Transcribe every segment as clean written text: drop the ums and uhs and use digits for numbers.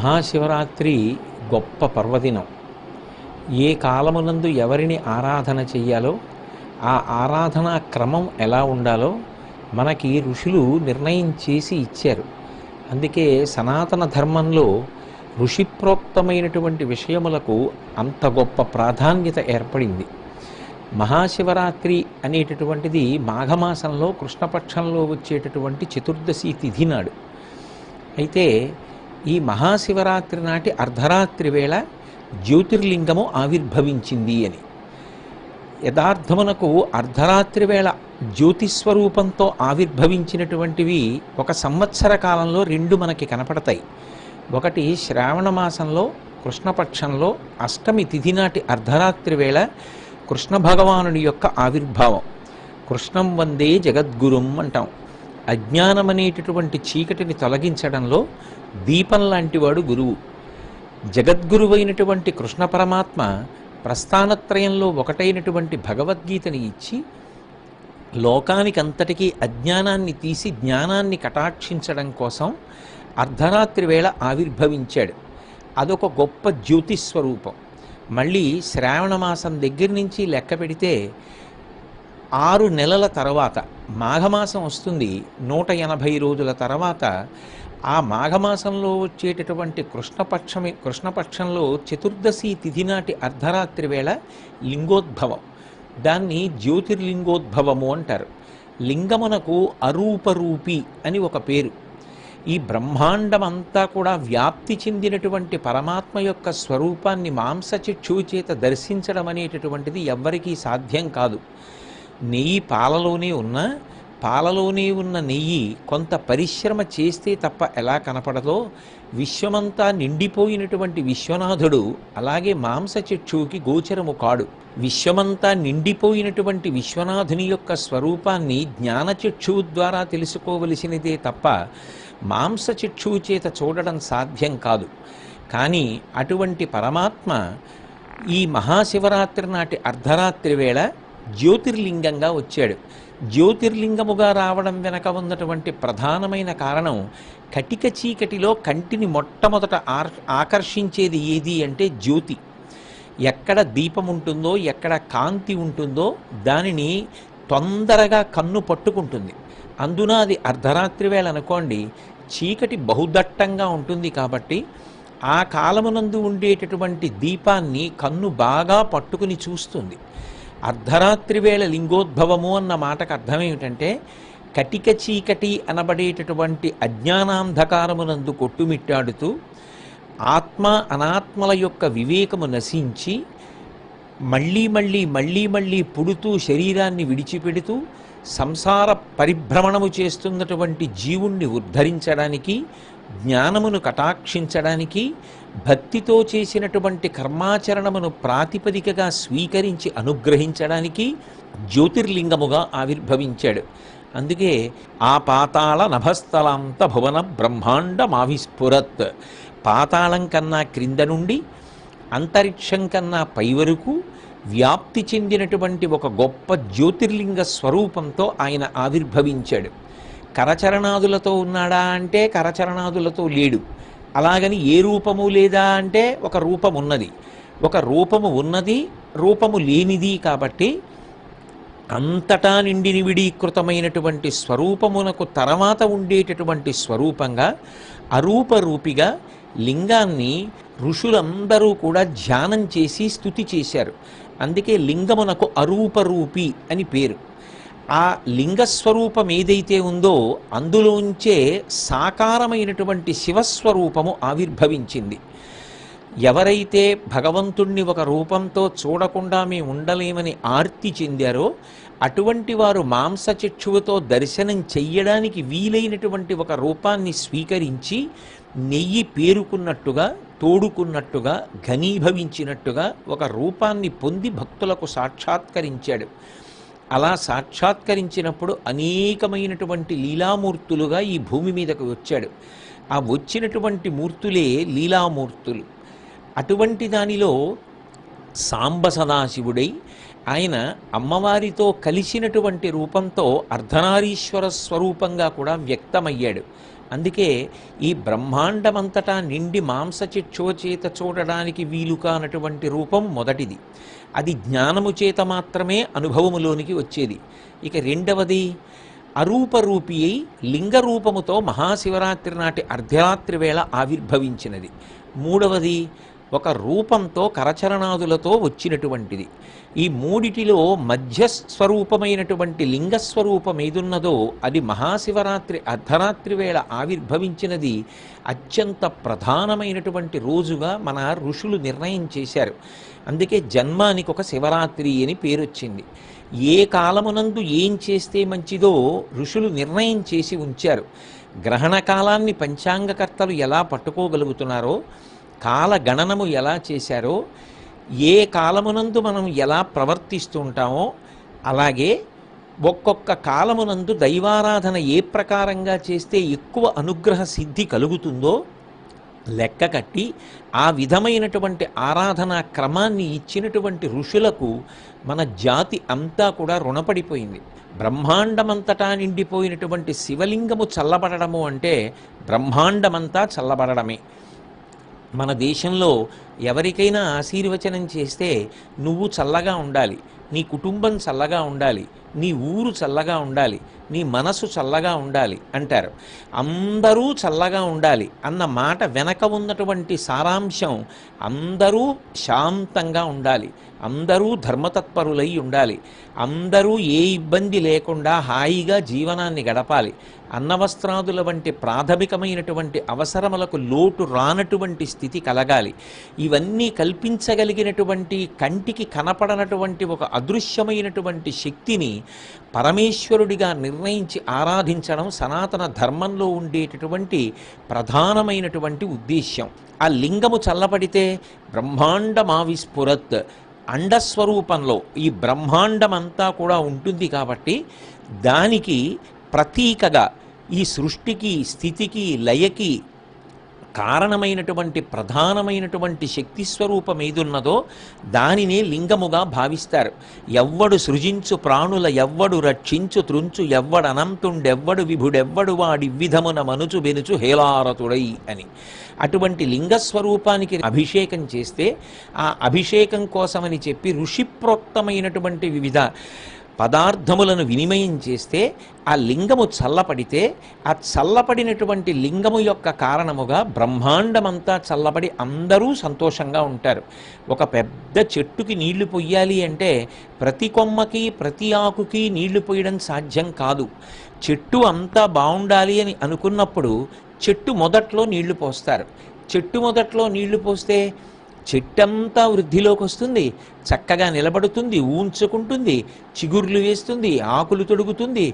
మహాశివరాత్రి గొప్ప పర్వదినం. ఏ కాలమునందు ఎవరిని ఆరాధన చెయ్యాలో, ఆ ఆరాధనా క్రమం ఎలా ఉండాలో మనకి ఋషులు నిర్ణయం చేసి ఇచ్చారు. అందుకే సనాతన ధర్మంలో ఋషిప్రోక్తమైనటువంటి విషయములకు అంత గొప్ప ప్రాధాన్యత ఏర్పడింది. మహాశివరాత్రి అనేటటువంటిది మాఘమాసంలో కృష్ణపక్షంలో వచ్చేటటువంటి చతుర్దశి తిథి నాడు. అయితే ఈ మహాశివరాత్రి నాటి అర్ధరాత్రి వేళ జ్యోతిర్లింగము ఆవిర్భవించింది అని. యథార్థమునకు అర్ధరాత్రి వేళ జ్యోతిస్వరూపంతో ఆవిర్భవించినటువంటివి ఒక సంవత్సర కాలంలో రెండు మనకి కనపడతాయి. ఒకటి శ్రావణ మాసంలో కృష్ణపక్షంలో అష్టమి తిథి నాటి అర్ధరాత్రి వేళ కృష్ణ భగవానుడి యొక్క ఆవిర్భావం. కృష్ణం వందే జగద్గురుం అంటాం. అజ్ఞానం అనేటటువంటి చీకటిని తొలగించడంలో దీపం లాంటివాడు గురువు. జగద్గురువైనటువంటి కృష్ణ పరమాత్మ ప్రస్థానత్రయంలో ఒకటైనటువంటి భగవద్గీతని ఇచ్చి లోకానికంతటికీ అజ్ఞానాన్ని తీసి జ్ఞానాన్ని కటాక్షించడం కోసం అర్ధరాత్రి వేళ ఆవిర్భవించాడు. అదొక గొప్ప జ్యోతిస్వరూపం. మళ్ళీ శ్రావణ మాసం దగ్గర నుంచి లెక్క పెడితే 6 నెలల తర్వాత మాఘమాసం వస్తుంది. 180 రోజుల తర్వాత ఆ మాఘమాసంలో వచ్చేటటువంటి కృష్ణపక్షంలో చతుర్దశి తిథి నాటి అర్ధరాత్రి వేళ లింగోద్భవం. దాన్ని జ్యోతిర్లింగోద్భవము అంటారు. లింగమునకు అరూపరూపి అని ఒక పేరు. ఈ బ్రహ్మాండమంతా కూడా వ్యాప్తి చెందినటువంటి పరమాత్మ యొక్క స్వరూపాన్ని మాంసచక్షువు చేత దర్శించడం అనేటటువంటిది ఎవ్వరికీ సాధ్యం కాదు. నెయ్యి పాలలోనే ఉన్న నెయ్యి కొంత పరిశ్రమ చేస్తే తప్ప ఎలా కనపడదో, విశ్వమంతా నిండిపోయినటువంటి విశ్వనాథుడు అలాగే మాంసచక్షువుకి గోచరము కాడు. విశ్వమంతా నిండిపోయినటువంటి విశ్వనాథుని యొక్క స్వరూపాన్ని జ్ఞానచక్షువు ద్వారా తెలుసుకోవలసినదే తప్ప మాంసచక్షువు చేత చూడడం సాధ్యం కాదు. కానీ అటువంటి పరమాత్మ ఈ మహాశివరాత్రి నాటి అర్ధరాత్రి వేళ జ్యోతిర్లింగంగా వచ్చాడు. జ్యోతిర్లింగముగా రావడం వెనక ఉన్నటువంటి ప్రధానమైన కారణం, కటిక చీకటిలో కంటిని మొట్టమొదట ఆకర్షించేది ఏది అంటే జ్యోతి. ఎక్కడ దీపం ఉంటుందో, ఎక్కడ కాంతి ఉంటుందో దానిని తొందరగా కన్ను పట్టుకుంటుంది. అందున అది అర్ధరాత్రి వేళ అనుకోండి, చీకటి బహుదట్టంగా ఉంటుంది. కాబట్టి ఆ కాలమునందు ఉండేటటువంటి దీపాన్ని కన్ను బాగా పట్టుకుని చూస్తుంది. అర్ధరాత్రి వేళ లింగోద్భవము అన్న మాటకు అర్థం ఏమిటంటే, కటిక చీకటి అనబడేటటువంటి అజ్ఞానాంధకారమునందు కొట్టుమిట్టాడుతూ ఆత్మ అనాత్మల యొక్క వివేకము నశించి మళ్ళీ పుడుతూ శరీరాన్ని విడిచిపెడుతూ సంసార పరిభ్రమణము చేస్తున్నటువంటి జీవుణ్ణి ఉద్ధరించడానికి, జ్ఞానమును కటాక్షించడానికి, భక్తితో చేసినటువంటి కర్మాచరణమును ప్రాతిపదికగా స్వీకరించి అనుగ్రహించడానికి జ్యోతిర్లింగముగా ఆవిర్భవించాడు. అందుకే ఆ పాతాళ నభస్థలాంత భువన బ్రహ్మాండమావిస్ఫురత్. పాతాళం కన్నా క్రింద నుండి అంతరిక్షం కన్నా పై వరకు వ్యాప్తి చెందినటువంటి ఒక గొప్ప జ్యోతిర్లింగ స్వరూపంతో ఆయన ఆవిర్భవించాడు. కరచరణాదులతో ఉన్నాడా అంటే కరచరణాదులతో లేడు. అలాగని ఏ రూపము లేదా అంటే ఒక రూపం ఉన్నది. ఒక రూపము ఉన్నది, రూపము లేనిది. కాబట్టి అంతటా నిండి నివిడీకృతమైనటువంటి స్వరూపమునకు తర్వాత ఉండేటటువంటి స్వరూపంగా అరూపరూపిగా లింగాన్ని ఋషులందరూ కూడా ధ్యానం చేసి స్తుతి చేశారు. అందుకే లింగమునకు అరూపరూపి అని పేరు. ఆ లింగస్వరూపం ఏదైతే ఉందో అందులోంచే సాకారమైనటువంటి శివస్వరూపము ఆవిర్భవించింది. ఎవరైతే భగవంతుణ్ణి ఒక రూపంతో చూడకుండా మేము ఉండలేమని ఆర్తి చెందారో అటువంటి వారు మాంసచక్షువుతో దర్శనం చెయ్యడానికి వీలైనటువంటి ఒక రూపాన్ని స్వీకరించి నెయ్యి పేరుకున్నట్టుగా, తోడుకున్నట్టుగా, ఘనీభవించినట్టుగా ఒక రూపాన్ని పొంది భక్తులకు సాక్షాత్కరించాడు. అలా సాక్షాత్కరించినప్పుడు అనేకమైనటువంటి లీలామూర్తులుగా ఈ భూమి మీదకు వచ్చాడు. ఆ వచ్చినటువంటి మూర్తులే లీలామూర్తులు. అటువంటి దానిలో సాంబ సదాశివుడై ఆయన అమ్మవారితో కలిసినటువంటి రూపంతో అర్ధనారీశ్వర స్వరూపంగా కూడా వ్యక్తమయ్యాడు. అందుకే ఈ బ్రహ్మాండమంతటా నిండి మాంసచిక్షోచేత చూడడానికి వీలు కానటువంటి రూపం మొదటిది. అది జ్ఞానము చేత మాత్రమే అనుభవములోనికి వచ్చేది. ఇక రెండవది అరూపరూపి అయి లింగరూపముతో మహాశివరాత్రి నాటి అర్ధరాత్రి వేళ ఆవిర్భవించినది. మూడవది ఒక రూపంతో కరచరణాదులతో వచ్చినటువంటిది. ఈ మూడిటిలో మధ్యస్వరూపమైనటువంటి లింగస్వరూపం ఏదున్నదో అది మహాశివరాత్రి అర్ధరాత్రి వేళ ఆవిర్భవించినది అత్యంత ప్రధానమైనటువంటి రోజుగా మన ఋషులు నిర్ణయం చేశారు. అందుకే జన్మానికి ఒక శివరాత్రి అని పేరొచ్చింది. ఏ కాలమునందు ఏం చేస్తే మంచిదో ఋషులు నిర్ణయం చేసి ఉంచారు. గ్రహణ కాలాన్ని పంచాంగకర్తలు ఎలా పట్టుకోగలుగుతున్నారో, కాల గణనము ఎలా చేశారో, ఏ కాలమునందు మనం ఎలా ప్రవర్తిస్తూ ఉంటామో, అలాగే ఒక్కొక్క కాలమునందు దైవారాధన ఏ ప్రకారంగా చేస్తే ఎక్కువ అనుగ్రహ సిద్ధి కలుగుతుందో లెక్క కట్టి ఆ విధమైనటువంటి ఆరాధనా క్రమాన్ని ఇచ్చినటువంటి ఋషులకు మన జాతి అంతా కూడా రుణపడిపోయింది. బ్రహ్మాండమంతటా నిండిపోయినటువంటి శివలింగము చల్లబడము అంటే బ్రహ్మాండమంతా చల్లబడమే. మన దేశంలో ఎవరికైనా ఆశీర్వచనం చేస్తే నువ్వు చల్లగా ఉండాలి, నీ కుటుంబం చల్లగా ఉండాలి, నీ ఊరు చల్లగా ఉండాలి, నీ మనసు చల్లగా ఉండాలి అంటారు. అందరూ చల్లగా ఉండాలి అన్న మాట వెనక ఉన్నటువంటి సారాంశం అందరూ శాంతంగా ఉండాలి, అందరూ ధర్మతత్పరులై ఉండాలి, అందరూ ఏ ఇబ్బంది లేకుండా హాయిగా జీవనాన్ని గడపాలి, అన్నవస్త్రాదుల వంటి ప్రాథమికమైనటువంటి అవసరములకు లోటు రానటువంటి స్థితి కలగాలి. ఇవన్నీ కల్పించగలిగినటువంటి కంటికి కనపడనటువంటి ఒక అదృశ్యమైనటువంటి శక్తిని పరమేశ్వరుడిగా నిర్ణయించి ఆరాధించడం సనాతన ధర్మంలో ఉండేటటువంటి ప్రధానమైనటువంటి ఉద్దేశ్యం. ఆ లింగము చల్లబడితే బ్రహ్మాండమావిస్ఫురత్, అండస్వరూపంలో ఈ బ్రహ్మాండమంతా కూడా ఉంటుంది. కాబట్టి దానికి ప్రతీకగా ఈ సృష్టికి, స్థితికి, లయకి కారణమైనటువంటి ప్రధానమైనటువంటి శక్తి స్వరూపం ఏదున్నదో దానినే లింగముగా భావిస్తారు. ఎవ్వడు సృజించు ప్రాణుల ఎవ్వడు రక్షించు త్రుంచు ఎవ్వడనంతుండెవ్వడు విభుడెవ్వడు వాడి విధమున మనుచు బెనుచు హేలారతుడై అని. అటువంటి లింగస్వరూపానికి అభిషేకం చేస్తే ఆ అభిషేకం కోసమని చెప్పి ఋషిప్రోక్తమైనటువంటి వివిధ పదార్థములను వినిమయం చేస్తే ఆ లింగము చల్లపడితే ఆ చల్లపడినటువంటి లింగము యొక్క కారణముగా బ్రహ్మాండమంతా చల్లబడి అందరూ సంతోషంగా ఉంటారు. ఒక పెద్ద చెట్టుకి నీళ్లు పొయ్యాలి అంటే ప్రతి కొమ్మకి ప్రతి ఆకుకి నీళ్లు పొయ్యడం సాధ్యం కాదు. చెట్టు అంతా బాగుండాలి అని అనుకున్నప్పుడు చెట్టు మొదట్లో నీళ్లు పోస్తారు. చెట్టు మొదట్లో నీళ్లు పోస్తే చెట్టంతా వృద్ధిలోకి వస్తుంది, చక్కగా నిలబడుతుంది, ఊంచుకుంటుంది, చిగుర్లు వేస్తుంది, ఆకులు తొడుగుతుంది,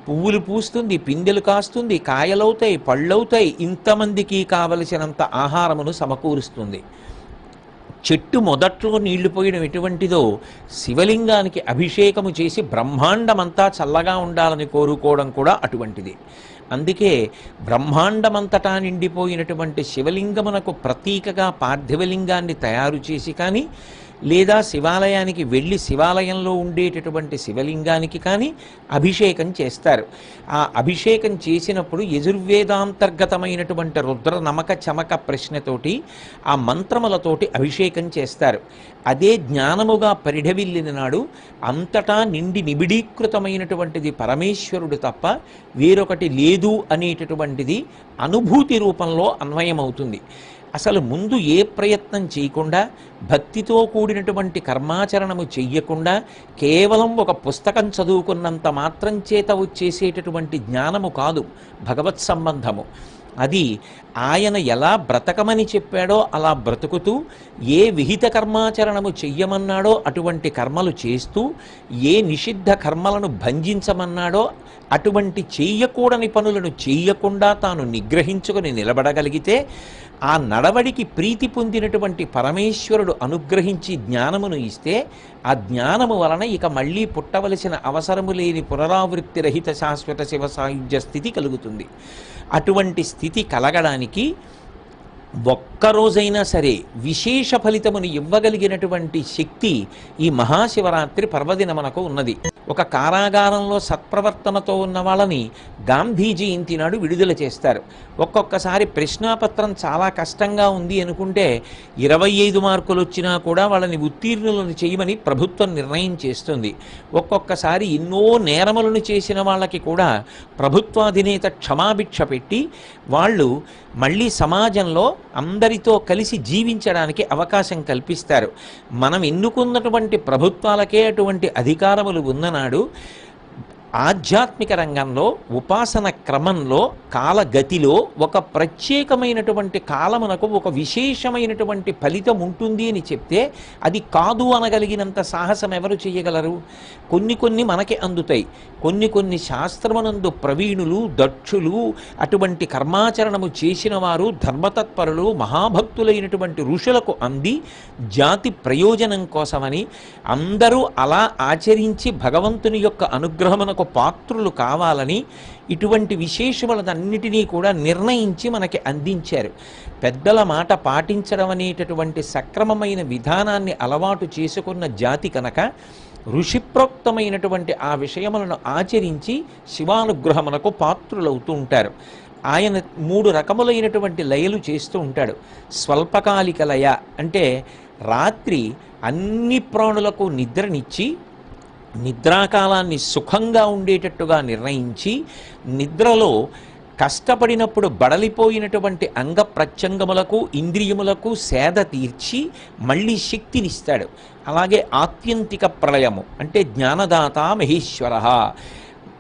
పువ్వులు పూస్తుంది, పిందెలు కాస్తుంది, కాయలవుతాయి, పళ్ళవుతాయి, ఇంతమందికి కావలసినంత ఆహారమును సమకూరుస్తుంది. చెట్టు మొదట్లో నీళ్లు పోయడం ఎటువంటిదో శివలింగానికి అభిషేకము చేసి బ్రహ్మాండమంతా చల్లగా ఉండాలని కోరుకోవడం కూడా అటువంటిది. అందుకే బ్రహ్మాండమంతటా నిండిపోయినటువంటి శివలింగమునకు ప్రతీకగా పార్థివలింగాన్ని తయారు చేసి కానీ, లేదా శివాలయానికి వెళ్ళి శివాలయంలో ఉండేటటువంటి శివలింగానికి కానీ అభిషేకం చేస్తారు. ఆ అభిషేకం చేసినప్పుడు యజుర్వేదాంతర్గతమైనటువంటి రుద్ర నమక చమక ప్రశ్నతోటి ఆ మంత్రములతోటి అభిషేకం చేస్తారు. అదే జ్ఞానముగా పరిఢవిల్లిన నాడు అంతటా నిండి నిబిడీకృతమైనటువంటిది పరమేశ్వరుడు తప్ప వేరొకటి లేదు అనేటటువంటిది అనుభూతి రూపంలో అన్వయమవుతుంది. అసలు ముందు ఏ ప్రయత్నం చేయకుండా, భక్తితో కూడినటువంటి కర్మాచరణము చెయ్యకుండా, కేవలం ఒక పుస్తకం చదువుకున్నంత మాత్రం చేత వచ్చేసేటటువంటి జ్ఞానము కాదు భగవత్ సంబంధము. అది ఆయన ఎలా బ్రతకమని చెప్పాడో అలా బ్రతుకుతూ, ఏ విహిత కర్మాచరణము చెయ్యమన్నాడో అటువంటి కర్మలు చేస్తూ, ఏ నిషిద్ధ కర్మలను భంజించమన్నాడో అటువంటి చెయ్యకూడని పనులను చెయ్యకుండా తాను నిగ్రహించుకొని నిలబడగలిగితే, ఆ నడవడికి ప్రీతి పొందినటువంటి పరమేశ్వరుడు అనుగ్రహించి జ్ఞానమును ఇస్తే, ఆ జ్ఞానము వలన ఇక మళ్ళీ పుట్టవలసిన అవసరము లేని పునరావృత్తి రహిత శాశ్వత శివ సాయుధ్య స్థితి కలుగుతుంది. అటువంటి స్థితి కలగడానికి ఒక్కరోజైనా సరే విశేష ఫలితమును ఇవ్వగలిగినటువంటి శక్తి ఈ మహాశివరాత్రి పర్వదినమునకు ఉన్నది. ఒక కారాగారంలో సత్ప్రవర్తనతో ఉన్న వాళ్ళని గాంధీ జయంతి నాడు విడుదల చేస్తారు. ఒక్కొక్కసారి ప్రశ్నాపత్రం చాలా కష్టంగా ఉంది అనుకుంటే 25 మార్కులు వచ్చినా కూడా వాళ్ళని ఉత్తీర్ణులను చేయమని ప్రభుత్వం నిర్ణయం చేస్తుంది. ఒక్కొక్కసారి ఎన్నో నేరములను చేసిన వాళ్ళకి కూడా ప్రభుత్వాధినేత క్షమాభిక్ష పెట్టి వాళ్ళు మళ్ళీ సమాజంలో అందరితో కలిసి జీవించడానికి అవకాశం కల్పిస్తారు. మనం ఎన్నుకున్నటువంటి ప్రభుత్వాలకే అటువంటి అధికారములు ఉన్ననాడు ఆధ్యాత్మిక రంగంలో ఉపాసన క్రమంలో కాలగతిలో ఒక ప్రత్యేకమైనటువంటి కాలమునకు ఒక విశేషమైనటువంటి ఫలితం ఉంటుంది అని చెప్తే అది కాదు అనగలిగినంత సాహసం ఎవరు చేయగలరు? కొన్ని మనకి అందుతాయి. కొన్ని శాస్త్రమునందు ప్రవీణులు దక్షులు అటువంటి కర్మాచరణము చేసిన వారు ధర్మతత్పరులు మహాభక్తులైనటువంటి ఋషులకు అంది జాతి ప్రయోజనం కోసమని అందరూ అలా ఆచరించి భగవంతుని యొక్క అనుగ్రహమునకు పాత్రులు కావాలని ఇటువంటి విశేషములన్నిటినీ కూడా నిర్ణయించి మనకి అందించారు. పెద్దల మాట పాటించడం అనేటటువంటి సక్రమమైన విధానాన్ని అలవాటు చేసుకున్న జాతి కనుక ఋషిప్రోక్తమైనటువంటి ఆ విషయములను ఆచరించి శివానుగ్రహమునకు పాత్రులవుతూ ఉంటారు. ఆయన 3 రకములైనటువంటి లయలు చేస్తూ ఉంటాడు. స్వల్పకాలిక లయ అంటే రాత్రి అన్ని ప్రాణులకు నిద్రనిచ్చి నిద్రాకాలాన్ని సుఖంగా ఉండేటట్టుగా నిర్ణయించి నిద్రలో కష్టపడినప్పుడు బడలిపోయినటువంటి అంగ ప్రత్యంగములకు ఇంద్రియములకు సేద తీర్చి మళ్ళీ శక్తినిస్తాడు. అలాగే ఆత్యంతిక ప్రళయము అంటే జ్ఞానదాత మహేశ్వర,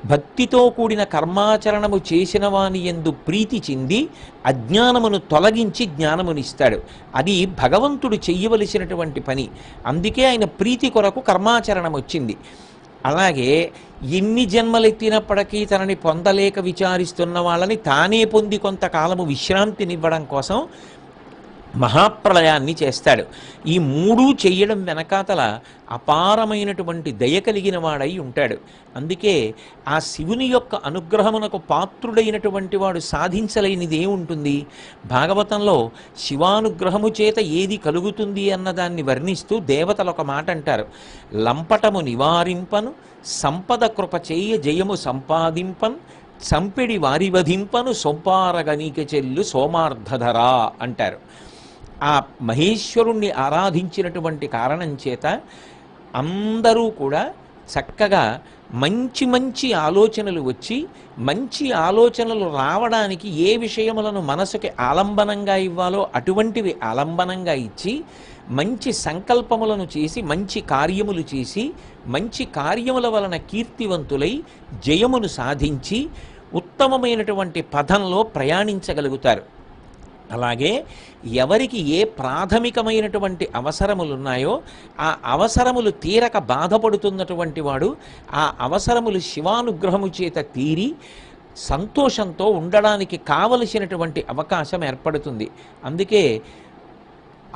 భక్తితో కూడిన కర్మాచరణము చేసిన వాని యందు ప్రీతి చెంది అజ్ఞానమును తొలగించి జ్ఞానమునిస్తాడు. అది భగవంతుడు చెయ్యవలసినటువంటి పని. అందుకే ఆయన ప్రీతి కొరకు కర్మాచరణం వచ్చింది. అలాగే ఎన్ని జన్మలెత్తినప్పటికీ తనని పొందలేక విచారిస్తున్న వాళ్ళని తానే పొంది కొంతకాలము విశ్రాంతినివ్వడం కోసం మహాప్రళయాన్ని చేస్తాడు. ఈ 3 చెయ్యడం వెనకాతల అపారమైనటువంటి దయ కలిగిన వాడై ఉంటాడు. అందుకే ఆ శివుని యొక్క అనుగ్రహమునకు పాత్రుడైనటువంటి వాడు సాధించలేనిది ఏముంటుంది? భాగవతంలో శివానుగ్రహము చేత ఏది కలుగుతుంది అన్నదాన్ని వర్ణిస్తూ దేవతలు ఒక మాట అంటారు. లంపటము నివారింపను సంపద కృప చేయ జయము సంపాదింపన్ సంపెడి వారివధింపను సొంపారగనీక చెల్లు సోమార్ధధరా అంటారు. ఆ మహేశ్వరుణ్ణి ఆరాధించినటువంటి కారణం చేత అందరూ కూడా చక్కగా మంచి ఆలోచనలు వచ్చి మంచి ఆలోచనలు రావడానికి ఏ విషయములను మనసుకి ఆలంబనంగా ఇవ్వాలో అటువంటివి ఆలంబనంగా ఇచ్చి మంచి సంకల్పములను చేసి మంచి కార్యములు చేసి మంచి కార్యముల వలన కీర్తివంతులై జయమును సాధించి ఉత్తమమైనటువంటి పథంలో ప్రయాణించగలుగుతారు. అలాగే ఎవరికి ఏ ప్రాథమికమైనటువంటి అవసరములు ఉన్నాయో ఆ అవసరములు తీరక బాధపడుతున్నటువంటి వాడు ఆ అవసరములు శివానుగ్రహము చేత తీరి సంతోషంతో ఉండడానికి కావలసినటువంటి అవకాశం ఏర్పడుతుంది. అందుకే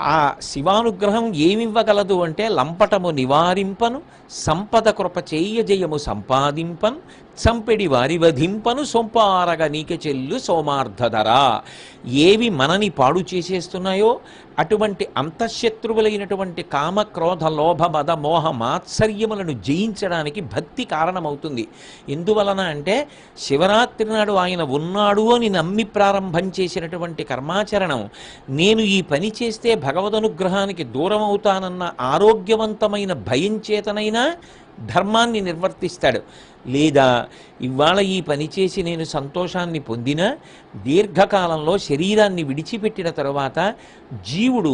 ఆ శివానుగ్రహం ఏమివ్వగలదు అంటే లంపటము నివారింపను సంపద కృప చేయ జయము సంపాదింపన్ చంపెడి వారివధింపను సొంపారగ నీక చెల్లు సోమార్ధధరా. ఏవి మనని పాడు చేసేస్తున్నాయో అటువంటి అంతఃశత్రువులైనటువంటి కామ క్రోధ లోభ మద మోహ మాత్సర్యములను జయించడానికి భక్తి కారణమవుతుంది. ఎందువలన అంటే శివరాత్రి నాడు ఆయన ఉన్నాడు అని నమ్మి ప్రారంభం చేసినటువంటి కర్మాచరణం నేను ఈ పని చేస్తే భగవదనుగ్రహానికి దూరం అవుతానన్న ఆరోగ్యవంతమైన భయం చేతనైనా ధర్మాన్ని నిర్వర్తిస్తాడు. లేదా ఇవాళ ఈ పని చేసి నేను సంతోషాన్ని పొందినా దీర్ఘకాలంలో శరీరాన్ని విడిచిపెట్టిన తరువాత జీవుడు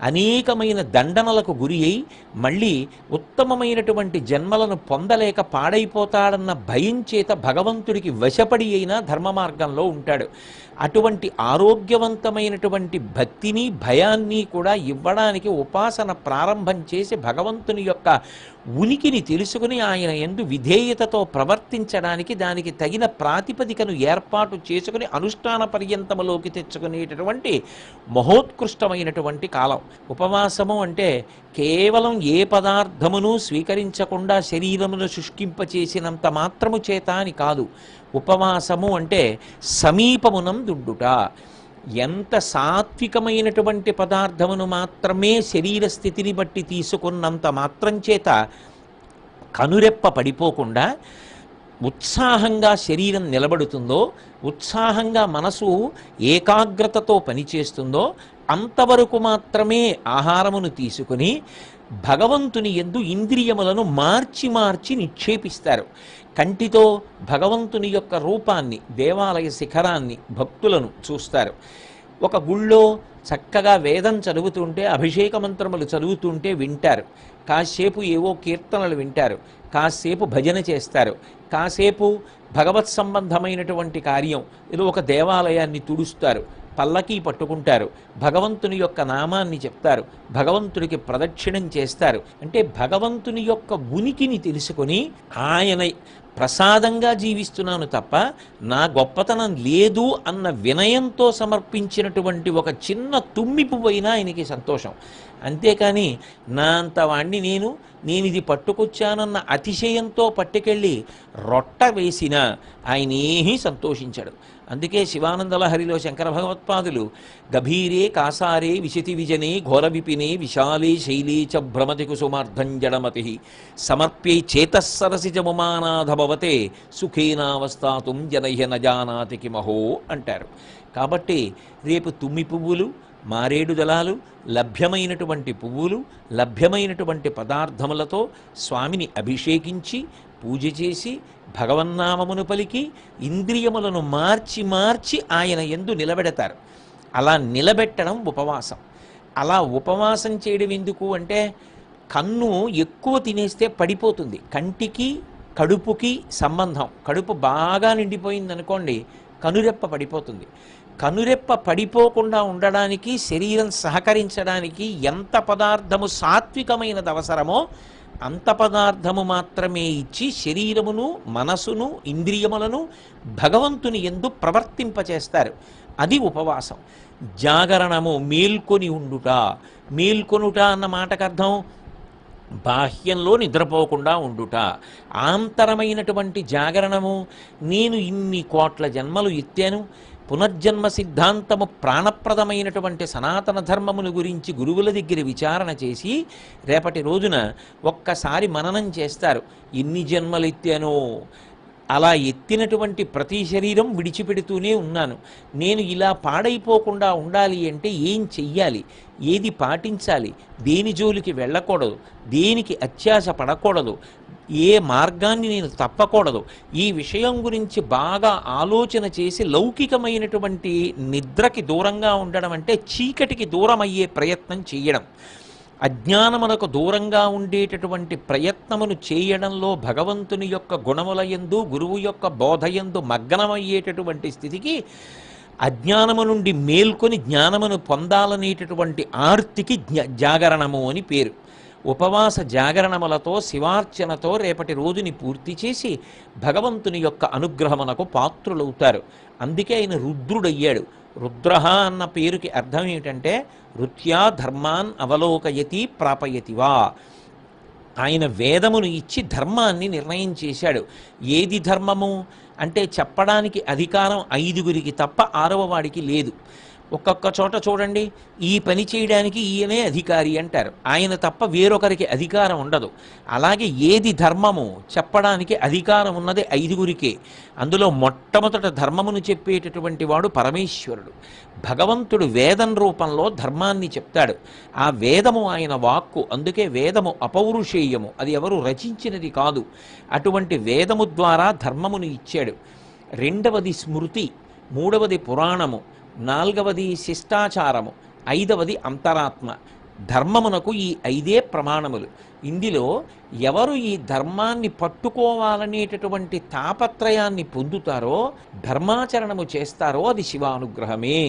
అనేకమైన దండనలకు గురి అయి మళ్ళీ ఉత్తమమైనటువంటి జన్మలను పొందలేక పాడైపోతాడన్న భయం చేత భగవంతుడికి వశపడి అయినా ధర్మ మార్గంలో ఉంటాడు. అటువంటి ఆరోగ్యవంతమైనటువంటి భక్తిని భయాన్ని కూడా ఇవ్వడానికి ఉపాసన ప్రారంభం చేసి భగవంతుని యొక్క ఉనికిని తెలుసుకుని ఆయన యందు విధేయతతో ప్రవర్తించడానికి దానికి తగిన ప్రాతిపదికను ఏర్పాటు చేసుకుని అనుష్ఠాన పర్యంతములోకి తెచ్చుకునేటటువంటి మహోత్కృష్టమైనటువంటి కాలం ఉపవాసము. అంటే కేవలం ఏ పదార్థమును స్వీకరించకుండా శరీరమును శుష్కింపచేసినంత మాత్రము చేత అని కాదు. ఉపవాసము అంటే సమీపమునందుండుట. ఎంత సాత్వికమైనటువంటి పదార్థమును మాత్రమే శరీర స్థితిని బట్టి తీసుకున్నంత మాత్రం చేత కనురెప్ప పడిపోకుండా ఉత్సాహంగా శరీరం నిలబడుతుందో, ఉత్సాహంగా మనసు ఏకాగ్రతతో పనిచేస్తుందో అంతవరకు మాత్రమే ఆహారమును తీసుకుని భగవంతుని యందు ఇంద్రియములను మార్చి మార్చి నిక్షేపిస్తారు. కంటితో భగవంతుని యొక్క రూపాన్ని, దేవాలయ శిఖరాన్ని, భక్తులను చూస్తారు. ఒక గుళ్ళో చక్కగా వేదం చదువుతుంటే, అభిషేక మంత్రములు చదువుతుంటే వింటారు. కాసేపు ఏవో కీర్తనలు వింటారు, కాసేపు భజన చేస్తారు, కాసేపు భగవత్ సంబంధమైనటువంటి కార్యం ఏదో ఒక దేవాలయాన్ని తుడుస్తారు, పల్లకీ పట్టుకుంటారు, భగవంతుని యొక్క నామాన్ని చెప్తారు, భగవంతుడికి ప్రదక్షిణం చేస్తారు. అంటే భగవంతుని యొక్క ఉనికిని తెలుసుకొని ఆయన ప్రసాదంగా జీవిస్తున్నాను తప్ప నా గొప్పతనం లేదు అన్న వినయంతో సమర్పించినటువంటి ఒక చిన్న తుమ్మి పువ్వైనా ఆయనకి సంతోషం. అంతేకాని నా అంత వాణ్ణి నేను ఇది పట్టుకొచ్చానన్న అతిశయంతో పట్టుకెళ్ళి రొట్ట వేసిన ఆయన ఏమీ సంతోషించాడు. అందుకే శివానందలహరిలో శంకర భగవత్పాదులు గభీరే కాసారే విశతి విజనే ఘోర విపినే విశాలే శైలీ చ భ్రమతి కుసుమార్ధంజడమతి సమర్ప్యై చేతస్సరసిజముమానాధభవతే సుఖేనావస్థాతుం జనహ్య నజానాతి కిమహో అంటారు. కాబట్టి రేపు తుమ్మి పువ్వులు, మారేడు దళాలు, లభ్యమైనటువంటి పువ్వులు, లభ్యమైనటువంటి పదార్థములతో స్వామిని అభిషేకించి పూజ చేసి భగవన్నామమును పలికి ఇంద్రియములను మార్చి మార్చి ఆయన యందు నిలబెడతారు. అలా నిలబెట్టడం ఉపవాసం. అలా ఉపవాసం చేయడం ఎందుకు అంటే, కన్ను ఎక్కువ తినేస్తే పడిపోతుంది. కంటికి కడుపుకి సంబంధం. కడుపు బాగా నిండిపోయిందనుకోండి, కనురెప్ప పడిపోతుంది. కనురెప్ప పడిపోకుండా ఉండడానికి, శరీరం సహకరించడానికి ఎంత పదార్థము సాత్వికమైనది అవసరమో అంత పదార్థము మాత్రమే ఇచ్చి శరీరమును, మనసును, ఇంద్రియములను భగవంతుని యందు ప్రవర్తింపచేస్తారు. అది ఉపవాసం. జాగరణము, మేల్కొని ఉండుట. మేల్కొనుట అన్న మాటకు అర్థం బాహ్యంలో నిద్రపోకుండా ఉండుట. ఆంతరమైనటువంటి జాగరణము, నేను ఇన్ని కోట్ల జన్మలు ఎత్తాను, పునర్జన్మ సిద్ధాంతము ప్రాణప్రదమైనటువంటి సనాతన ధర్మమును గురించి గురువుల దగ్గర విచారణ చేసి రేపటి రోజున ఒక్కసారి మననం చేస్తారు. ఎన్ని జన్మలు ఎత్తానో, అలా ఎత్తినటువంటి ప్రతి శరీరం విడిచిపెడుతూనే ఉన్నాను. నేను ఇలా పాడైపోకుండా ఉండాలి అంటే ఏం చెయ్యాలి, ఏది పాటించాలి, దేని జోలికి వెళ్ళకూడదు, దేనికి అత్యాశ పడకూడదు, ఏ మార్గాన్ని నేను తప్పకూడదు, ఈ విషయం గురించి బాగా ఆలోచన చేసి లౌకికమైనటువంటి నిద్రకి దూరంగా ఉండడం అంటే చీకటికి దూరం అయ్యే ప్రయత్నం చేయడం. అజ్ఞానమునకు దూరంగా ఉండేటటువంటి ప్రయత్నమును చేయడంలో భగవంతుని యొక్క గుణములయందు, గురువు యొక్క బోధయందు మగ్నమయ్యేటటువంటి స్థితికి, అజ్ఞానము నుండి మేల్కొని జ్ఞానమును పొందాలనేటటువంటి ఆర్తికి జాగరణము అని పేరు. ఉపవాస జాగరణములతో, శివార్చనతో రేపటి రోజుని పూర్తి చేసి భగవంతుని యొక్క అనుగ్రహమునకు పాత్రులవుతారు. అందుకే ఆయన రుద్రుడయ్యాడు. రుద్ర అన్న పేరుకి అర్థం ఏమిటంటే రుత్యా ధర్మాన్ అవలోకయతి ప్రాపయతివా. ఆయన వేదమును ఇచ్చి ధర్మాన్ని నిర్ణయం చేశాడు. ఏది ధర్మము అంటే చెప్పడానికి అధికారం 5గురికి తప్ప 6వ వాడికి లేదు. ఒక్కొక్క చోట చూడండి, ఈ పని చేయడానికి ఈయనే అధికారి అంటారు, ఆయన తప్ప వేరొకరికి అధికారం ఉండదు. అలాగే ఏది ధర్మము చెప్పడానికి అధికారం ఉన్నది 5గురికే. అందులో మొట్టమొదట ధర్మమును చెప్పేటటువంటి వాడు పరమేశ్వరుడు. భగవంతుడు వేదం రూపంలో ధర్మాన్ని చెప్తాడు. ఆ వేదము ఆయన వాక్కు. అందుకే వేదము అపౌరుషేయము, అది ఎవరు రచించినది కాదు. అటువంటి వేదము ద్వారా ధర్మమును ఇచ్చాడు. రెండవది స్మృతి, మూడవది పురాణము, 4వది శిష్టాచారము, 5వది అంతరాత్మ. ధర్మమునకు ఈ 5ఏ ప్రమాణములు. ఇందులో ఎవరు ఈ ధర్మాన్ని పట్టుకోవాలనేటటువంటి తాపత్రయాన్ని పొందుతారో, ధర్మాచరణము చేస్తారో అది శివానుగ్రహమే.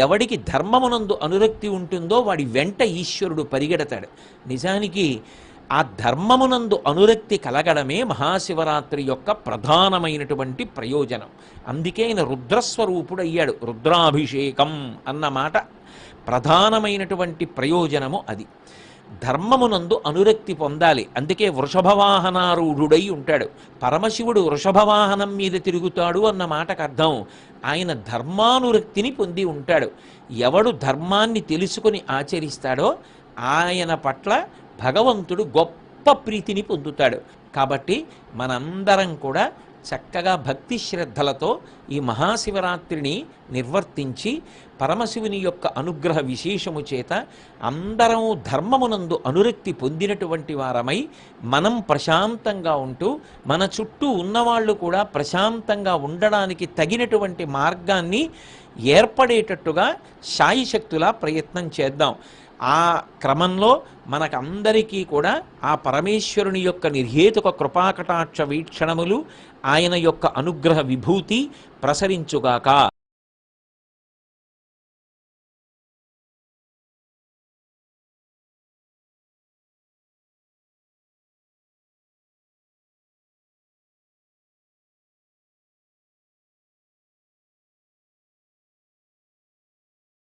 ఎవడికి ధర్మమునందు అనురక్తి ఉంటుందో వాడి వెంట ఈశ్వరుడు పరిగెడతాడు. నిజానికి ఆ ధర్మమునందు అనురక్తి కలగడమే మహాశివరాత్రి యొక్క ప్రధానమైనటువంటి ప్రయోజనం. అందుకే ఆయన రుద్రస్వరూపుడయ్యాడు. రుద్రాభిషేకం అన్న మాట ప్రధానమైనటువంటి ప్రయోజనము అది. ధర్మమునందు అనురక్తి పొందాలి. అందుకే వృషభవాహనారూఢుడై ఉంటాడు. పరమశివుడు వృషభవాహనం మీద తిరుగుతాడు అన్న మాటకు అర్థం ఆయన ధర్మానురక్తిని పొంది ఉంటాడు. ఎవడు ధర్మాన్ని తెలుసుకొని ఆచరిస్తాడో ఆయన పట్ల భగవంతుడు గొప్ప ప్రీతిని పొందుతాడు. కాబట్టి మనందరం కూడా చక్కగా భక్తి శ్రద్ధలతో ఈ మహాశివరాత్రిని నిర్వర్తించి పరమశివుని యొక్క అనుగ్రహ విశేషము చేత అందరం ధర్మమునందు అనురక్తి పొందినటువంటి వారమై మనం ప్రశాంతంగా ఉంటూ మన చుట్టూ ఉన్నవాళ్ళు కూడా ప్రశాంతంగా ఉండడానికి తగినటువంటి మార్గాన్ని ఏర్పడేటట్టుగా శాయశక్తులా ప్రయత్నం చేద్దాం. ఆ క్రమంలో మనకందరికీ కూడా ఆ పరమేశ్వరుని యొక్క నిర్హేతుక కృపాకటాక్ష వీక్షణములు, ఆయన యొక్క అనుగ్రహ విభూతి ప్రసరించుగాక.